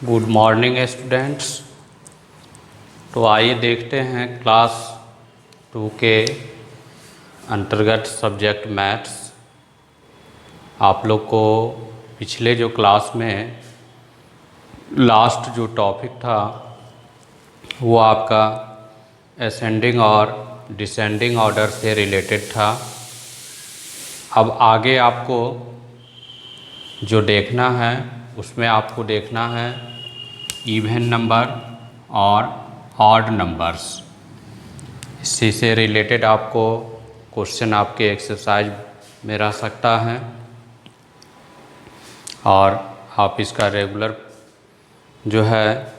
Good morning students. तो आइए देखते हैं क्लास 2 के अंतर्गत सब्जेक्ट मैथ्स। आप लोग को पिछले जो क्लास में लास्ट जो टॉपिक था वो आपका असेंडिंग और डिसेंडिंग ऑर्डर से रिलेटेड था। अब आगे आपको जो देखना है उसमें आपको देखना है इवन नंबर और ऑड नंबर्स। इसी से रिलेटेड आपको क्वेश्चन आपके एक्सरसाइज में रह सकता है और आप इसका रेगुलर जो है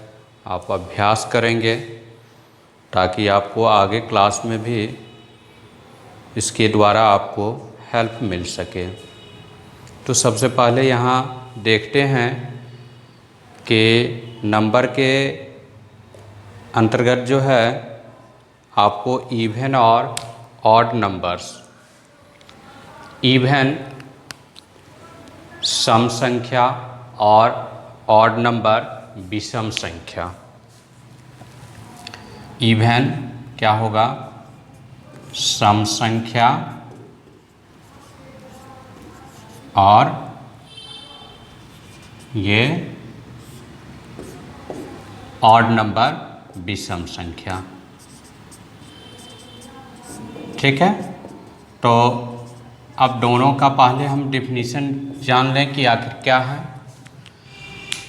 आप अभ्यास करेंगे ताकि आपको आगे क्लास में भी इसके द्वारा आपको हेल्प मिल सके। तो सबसे पहले यहाँ देखते हैं कि नंबर के अंतर्गत जो है आपको इवन और ऑड नंबर्स, इवन सम संख्या और ऑड नंबर विषम संख्या। इवन क्या होगा? सम संख्या और ये ऑड नंबर विषम संख्या। ठीक है, तो अब दोनों का पहले हम डेफिनेशन जान लें कि आखिर क्या है।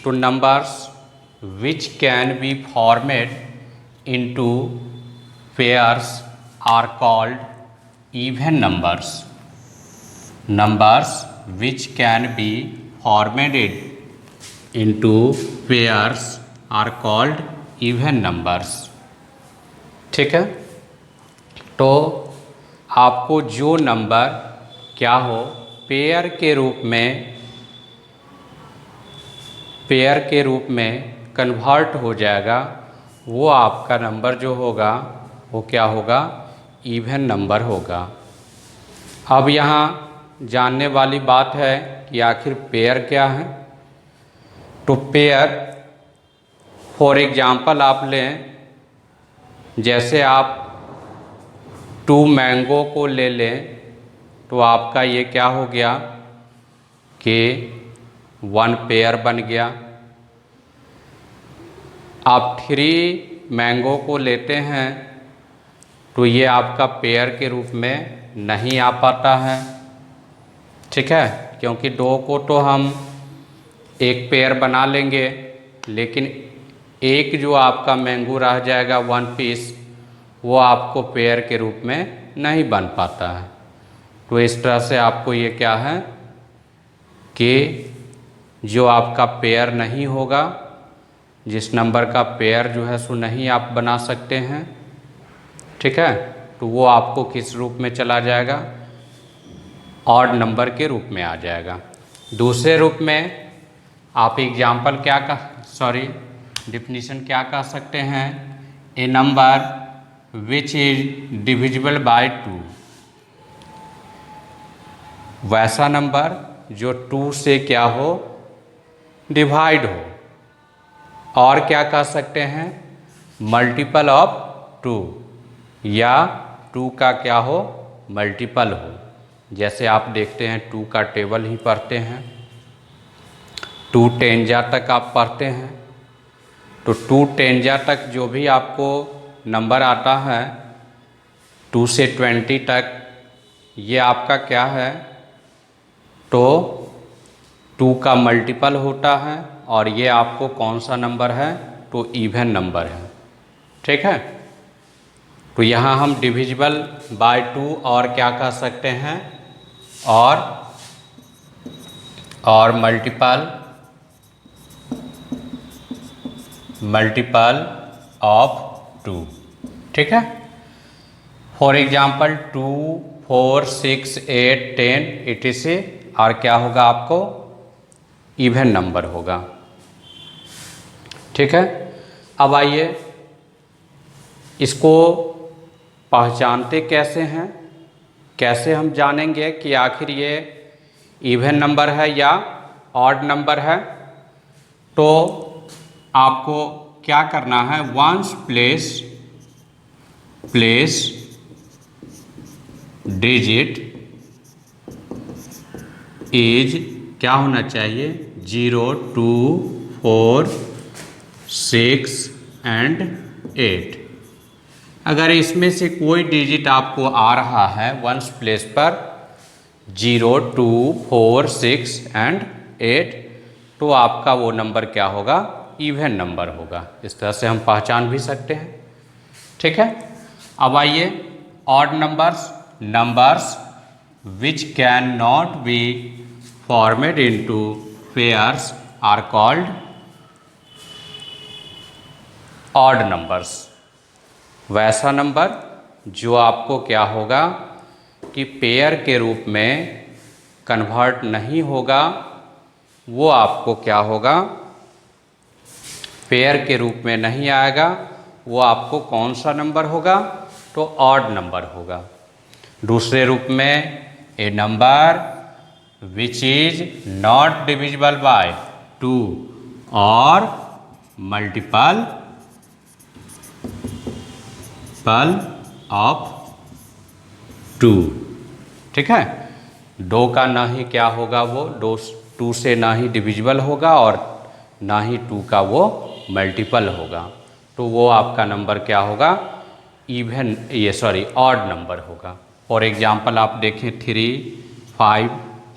तो numbers which can be formed into pairs are called even numbers. Numbers which can be formed into pairs are called even numbers। ठीक है, तो आपको जो नंबर क्या हो पेयर के रूप में कन्वर्ट हो जाएगा, वो आपका नंबर जो होगा वो क्या होगा? इवन नंबर होगा। अब यहाँ जानने वाली बात है कि आखिर पेयर क्या है। तो पेयर फॉर एग्जांपल आप लें, जैसे आप 2 मैंगो को ले लें तो आपका ये क्या हो गया कि 1 पेयर बन गया। आप 3 मैंगो को लेते हैं तो ये आपका पेयर के रूप में नहीं आ पाता है। ठीक है, क्योंकि 2 को तो हम एक पेयर बना लेंगे, लेकिन एक जो आपका मैंगो रह जाएगा 1 पीस, वो आपको पेयर के रूप में नहीं बन पाता है। तो इस तरह से आपको ये क्या है कि जो आपका पेयर नहीं होगा, जिस नंबर का पेयर जो है सो नहीं आप बना सकते हैं, ठीक है, तो वो आपको किस रूप में चला जाएगा? ऑड नंबर के रूप में आ जाएगा। दूसरे रूप में आप एग्जाम्पल डिफिनीशन क्या कह सकते हैं? A number which is divisible by 2। वैसा नंबर जो 2 से क्या हो? डिवाइड हो। और क्या कह सकते हैं? मल्टीपल ऑफ 2, या 2 का क्या हो? मल्टीपल हो। जैसे आप देखते हैं 2 का टेबल ही पढ़ते हैं, 2 टेंजा तक आप पढ़ते हैं, तो 2 टेंजा तक जो भी आपको नंबर आता है 2 से 20 तक, ये आपका क्या है? तो 2 का मल्टीपल होता है और ये आपको कौन सा नंबर है? तो इवन नंबर है। ठीक है, तो यहाँ हम डिविजिबल बाय 2 और क्या कह सकते हैं? और मल्टीपल ऑफ 2। ठीक है, फॉर एग्जांपल 2, 4, 6, 8, 10 etc। और क्या होगा? आपको इवन नंबर होगा। ठीक है, अब आइए इसको पहचानते कैसे हैं, कैसे हम जानेंगे कि आखिर ये इवन नंबर है या ऑड नंबर है। तो आपको क्या करना है, वंस प्लेस डिजिट इज क्या होना चाहिए, 0, 2, 4, 6 एंड 8। अगर इसमें से कोई डिजिट आपको आ रहा है वंस प्लेस पर 0, 2, 4, 6 एंड 8, तो आपका वो नंबर क्या होगा, इवन नंबर होगा। इस तरह से हम पहचान भी सकते हैं। ठीक है। अब आइए odd numbers which can not be formed into pairs are called odd numbers. वैसा नंबर जो आपको क्या होगा कि पेयर के रूप में कन्वर्ट नहीं होगा, वो आपको क्या होगा, पेयर के रूप में नहीं आएगा, वो आपको कौन सा नंबर होगा, तो ऑड नंबर होगा। दूसरे रूप में a number which is not divisible by 2 और मल्टीपल ऑफ 2। ठीक है। 2 का ना ही क्या होगा, वो 2 से ना ही डिविजिबल होगा और ना ही 2 का वो मल्टीपल होगा, तो वो आपका नंबर क्या होगा, ऑड नंबर होगा। फॉर एग्जाम्पल आप देखें 3, 5,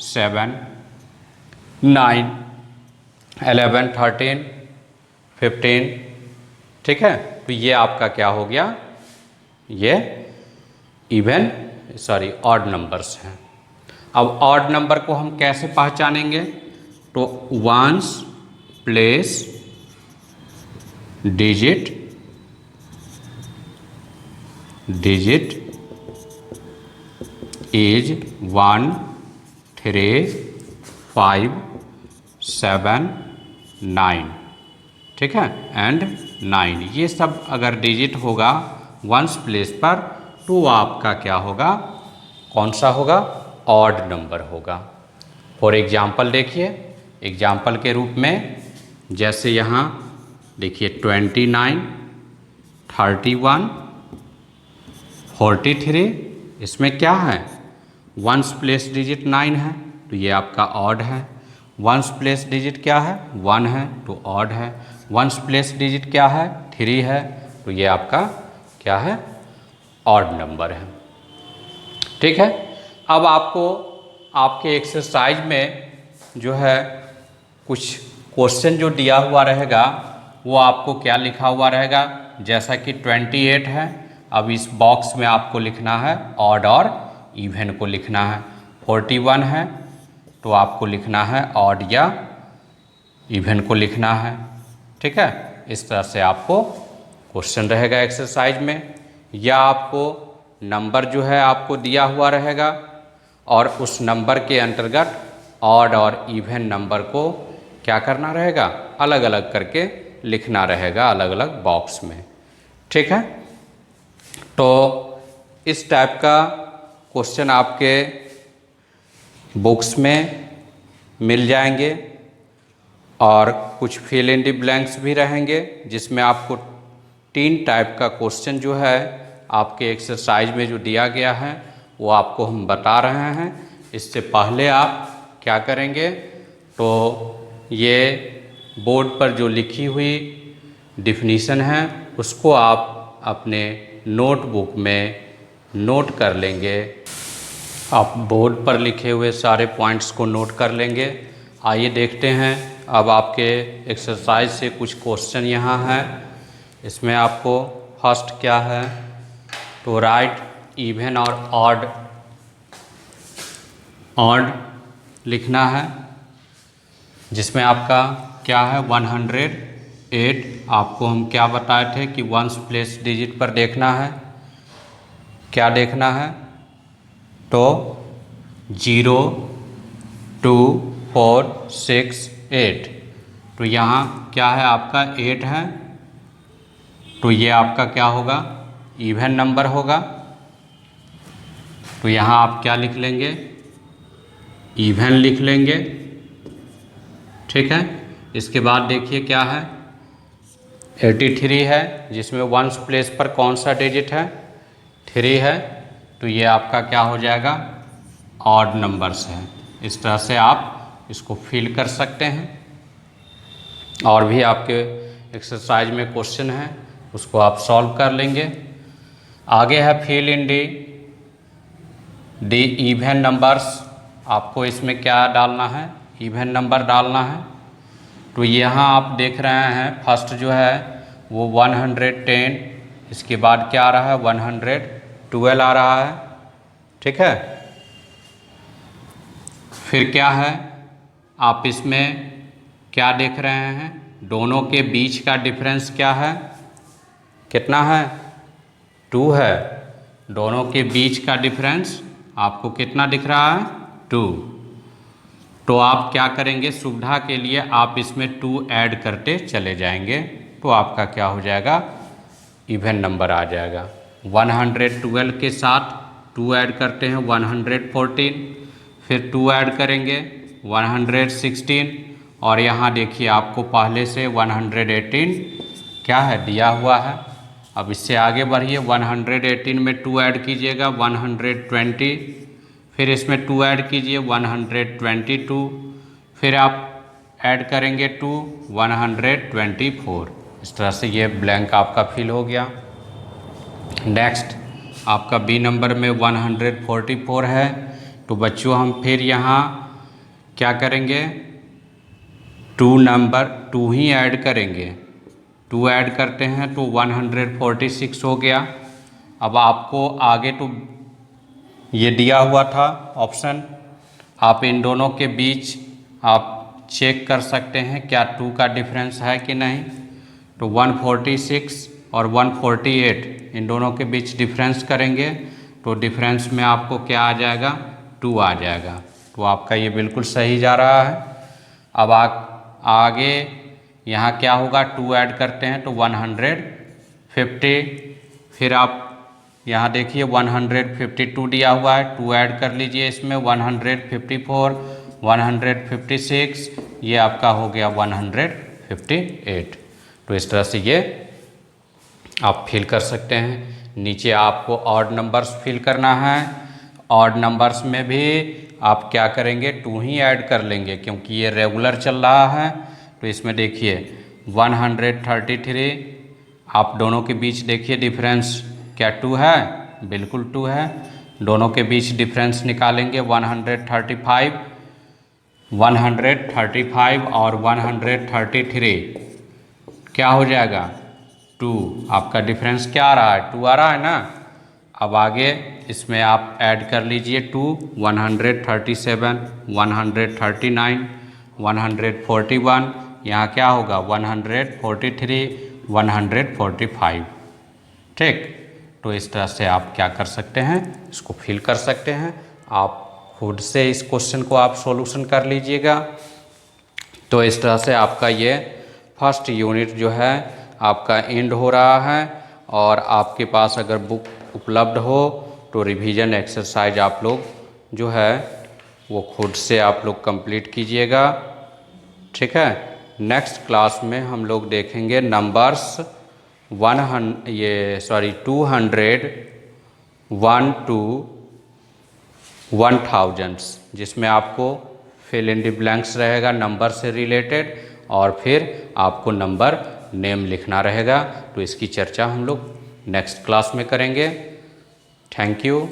7, 9, 11, 13, 15। ठीक है। तो ये आपका क्या हो गया, ये ऑड नंबर्स हैं। अब ऑड नंबर को हम कैसे पहचानेंगे, तो वंस प्लेस डिजिट इज 1, 3, 5, 7, 9। ठीक है, एंड 9, ये सब अगर डिजिट होगा वंस प्लेस पर, तो आपका क्या होगा, कौन सा होगा, ऑड नंबर होगा। फॉर एग्जाम्पल देखिए, एग्जाम्पल के रूप में जैसे यहाँ देखिए 29, 31, 43, इसमें क्या है, वंस प्लेस डिजिट 9 है, तो ये आपका ऑड है। वंस प्लेस डिजिट क्या है, 1 है, तो ऑड है। वंस प्लेस डिजिट क्या है, 3 है, तो ये आपका क्या है, ऑड नंबर है। ठीक है। अब आपको आपके एक्सरसाइज में जो है कुछ क्वेश्चन जो दिया हुआ रहेगा, वो आपको क्या लिखा हुआ रहेगा, जैसा कि 28 है, अब इस बॉक्स में आपको लिखना है ऑड और इवन को लिखना है। 41 है, तो आपको लिखना है ऑड या इवन को लिखना है। ठीक है। इस तरह से आपको क्वेश्चन रहेगा एक्सरसाइज में, या आपको नंबर जो है आपको दिया हुआ रहेगा और उस नंबर के अंतर्गत ऑड और इवन नंबर को क्या करना रहेगा, अलग अलग करके लिखना रहेगा अलग अलग बॉक्स में। ठीक है। तो इस टाइप का क्वेश्चन आपके बुक्स में मिल जाएंगे और कुछ फिल इन द ब्लैंक्स भी रहेंगे, जिसमें आपको 3 टाइप का क्वेश्चन जो है आपके एक्सरसाइज में जो दिया गया है वो आपको हम बता रहे हैं। इससे पहले आप क्या करेंगे, तो ये बोर्ड पर जो लिखी हुई डिफिनीशन है उसको आप अपने नोटबुक में नोट कर लेंगे। आप बोर्ड पर लिखे हुए सारे पॉइंट्स को नोट कर लेंगे। आइए देखते हैं अब आपके एक्सरसाइज से कुछ क्वेश्चन यहाँ है। इसमें आपको फर्स्ट क्या है, तो राइट इवन और ऑड लिखना है, जिसमें आपका क्या है 108। आपको हम क्या बताए थे कि वंस प्लेस डिजिट पर देखना है, क्या देखना है, तो 0, 2, 4, 6, 8। तो यहाँ क्या है आपका 8 है, तो ये आपका क्या होगा, इवन नंबर होगा। तो यहाँ आप क्या लिख लेंगे, इवन लिख लेंगे। ठीक है। इसके बाद देखिए क्या है, 83 है, जिसमें वंस प्लेस पर कौन सा डिजिट है, 3 है, तो ये आपका क्या हो जाएगा, ऑड नंबर्स है। इस तरह से आप इसको फिल कर सकते हैं। और भी आपके एक्सरसाइज में क्वेश्चन है, उसको आप सॉल्व कर लेंगे। आगे है fill in the even numbers. आपको इसमें क्या डालना है, इवन नंबर डालना है। तो यहाँ आप देख रहे हैं फर्स्ट जो है वो 110, इसके बाद क्या आ रहा है 112 आ रहा है, ठीक है। फिर क्या है, आप इसमें क्या देख रहे हैं, दोनों के बीच का डिफरेंस क्या है, कितना है, 2 है। दोनों के बीच का डिफरेंस आपको कितना दिख रहा है, 2। तो आप क्या करेंगे, सुविधा के लिए आप इसमें 2 ऐड करते चले जाएंगे, तो आपका क्या हो जाएगा, इवन नंबर आ जाएगा। 112 के साथ 2 ऐड करते हैं 114, फिर 2 ऐड करेंगे 116, और यहाँ देखिए आपको पहले से 118 क्या है दिया हुआ है। अब इससे आगे बढ़िए, 118 में 2 ऐड कीजिएगा 120, फिर इसमें 2 ऐड कीजिए 122, फिर आप ऐड करेंगे 2 124। इस तरह से ये ब्लैंक आपका फिल हो गया। नेक्स्ट आपका बी नंबर में 144 है। तो बच्चों हम फिर यहाँ क्या करेंगे, 2 ही ऐड करेंगे। 2 ऐड करते हैं तो 146 हो गया। अब आपको आगे तो ये दिया हुआ था ऑप्शन, आप इन दोनों के बीच आप चेक कर सकते हैं क्या 2 का डिफरेंस है कि नहीं। तो 146 और 148 इन दोनों के बीच डिफरेंस करेंगे तो डिफरेंस में आपको क्या आ जाएगा, 2 आ जाएगा। तो आपका ये बिल्कुल सही जा रहा है। अब आगे यहाँ क्या होगा, 2 ऐड करते हैं तो 150, फिर आप यहाँ देखिए 152 दिया हुआ है, 2 ऐड कर लीजिए इसमें 154, 156, ये आपका हो गया 158। तो इस तरह से ये आप फिल कर सकते हैं। नीचे आपको ऑड नंबर्स फिल करना है। ऑड नंबर्स में भी आप क्या करेंगे, 2 ही ऐड कर लेंगे क्योंकि ये रेगुलर चल रहा है। तो इसमें देखिए 133, आप दोनों के बीच देखिए डिफरेंस क्या 2 है, बिल्कुल 2 है। दोनों के बीच डिफरेंस निकालेंगे 135 और 133 क्या हो जाएगा, 2। आपका डिफरेंस क्या आ रहा है, 2 आ रहा है ना। अब आगे इसमें आप ऐड कर लीजिए 2, 137, 139, 141, यहाँ क्या होगा 143, 145, ठीक। तो इस तरह से आप क्या कर सकते हैं, इसको फिल कर सकते हैं। आप खुद से इस क्वेश्चन को आप सॉल्यूशन कर लीजिएगा। तो इस तरह से आपका ये फर्स्ट यूनिट जो है आपका एंड हो रहा है। और आपके पास अगर बुक उपलब्ध हो तो रिवीजन एक्सरसाइज आप लोग जो है वो खुद से आप लोग कंप्लीट कीजिएगा, ठीक है। नेक्स्ट क्लास में हम लोग देखेंगे नंबर्स 200 1 to 1000, जिसमें आपको फिल इन द ब्लैंक्स रहेगा नंबर से रिलेटेड, और फिर आपको नंबर नेम लिखना रहेगा। तो इसकी चर्चा हम लोग नेक्स्ट क्लास में करेंगे। Thank you.